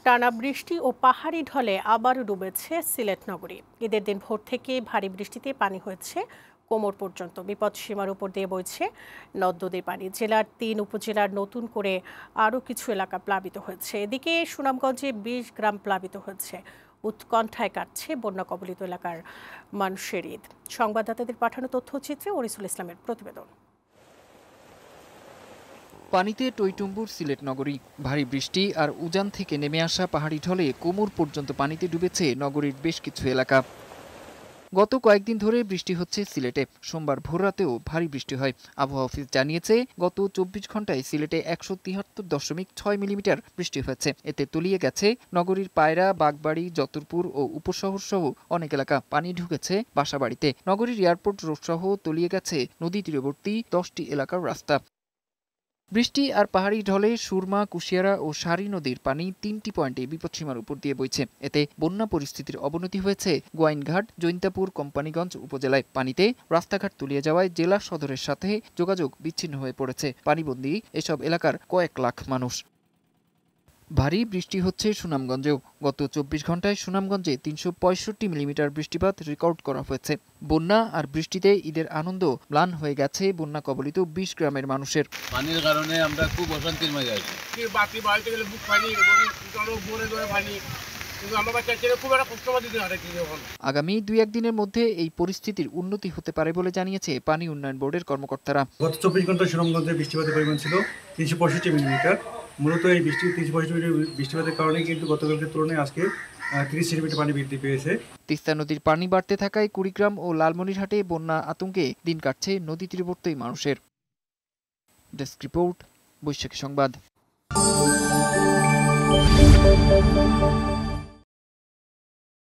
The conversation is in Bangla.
টানা বৃষ্টি ও পাহাড়ি ঢলে আবারও ডুবেছে সিলেট নগরী। ঈদের দিন ভোর থেকে ভারী বৃষ্টিতে পানি হয়েছে কোমর পর্যন্ত। বিপদসীমার উপর দিয়ে বইছে নদ নদীর পানি। জেলার ৩ উপজেলার নতুন করে আরও কিছু এলাকা প্লাবিত হয়েছে। এদিকে সুনামগঞ্জে ২০ গ্রাম প্লাবিত হয়েছে। উৎকণ্ঠায় কাটছে বন্যা কবলিত এলাকার মানুষের ঈদ। সংবাদদাতাদের পাঠানো তথ্যচিত্রে ওরিসুল ইসলামের প্রতিবেদন। পানিতে টইটুম্বুর সিলেট নগরী। ভারী বৃষ্টি আর উজান থেকে নেমে আসা পাহাড়ি ঢলে কোমর পর্যন্ত পানিতে ডুবেছে নগরীর বেশ কিছু এলাকা। গত কয়েকদিন ধরে বৃষ্টি হচ্ছে সিলেটে। সোমবার ভোররাতেও ভারী বৃষ্টি হয়। আবহাওয়া অফিস জানিয়েছে, গত ২৪ ঘন্টায় সিলেটে ১৭৩.৬ মিলিমিটার বৃষ্টি হয়েছে। এতে তলিয়ে গেছে নগরীর পায়রা, বাগবাড়ি, যতুরপুর ও উপশহর সহ অনেক এলাকা। পানি ঢুকেছে বাসাবাড়িতে। নগরীর এয়ারপোর্ট রোড সহ তলিয়ে গেছে নদী তীরবর্তী ১০টি এলাকার রাস্তা। বৃষ্টি আর পাহাড়ি ঢলে সুরমা, কুশিয়ারা ও সারি নদীর পানি ৩টি পয়েন্টে বিপদসীমার উপর দিয়ে বইছে। এতে বন্যা পরিস্থিতির অবনতি হয়েছে গোয়াইনঘাট, জৈন্তাপুর, কোম্পানিগঞ্জ উপজেলায়। পানিতে রাস্তাঘাট তলিয়ে যাওয়ায় জেলা সদরের সাথে যোগাযোগ বিচ্ছিন্ন হয়ে পড়েছে পানিবন্দী এসব এলাকার কয়েক লাখ মানুষ। ভারী বৃষ্টি হচ্ছে সুনামগঞ্জেও। গত ২৪ ঘন্টায় সুনামগঞ্জে ৩৬৫ মিলিমিটার বৃষ্টিপাত রেকর্ড করা হয়েছে। বন্যা আর বৃষ্টিতে ঈদের আনন্দ ম্লান হয়ে গেছে বন্যা কবলিত ২০ গ্রামের মানুষের। পানির কারণে আমরা খুব অশান্তির মাঝে আছি। আগামী ২-১ দিনের মধ্যে এই পরিস্থিতির উন্নতি হতে পারে বলে জানিয়েছে পানি উন্নয়ন বোর্ডের কর্মকর্তারা। গত ২৪ ঘন্টায় সুনামগঞ্জে বৃষ্টিপাতের পরিমাণ ছিল ৩৬৫ মিলিমিটার। মূলত এই ৩৬৫ মিলিমিটার বৃষ্টিপাতের কারণে কিন্তু গতকালকের তুলনায় আজকে ৩০ সেন্টিমিটার পানি বৃদ্ধি পেয়েছে। তিস্তা নদীর পানি বাড়তে থাকায় কুড়িগ্রাম ও লালমনিরহাটে বন্যা আতঙ্কে দিন কাটছে নদী তীরবর্তী মানুষের। ডেস্ক রিপোর্ট, বৈশাখী সংবাদ।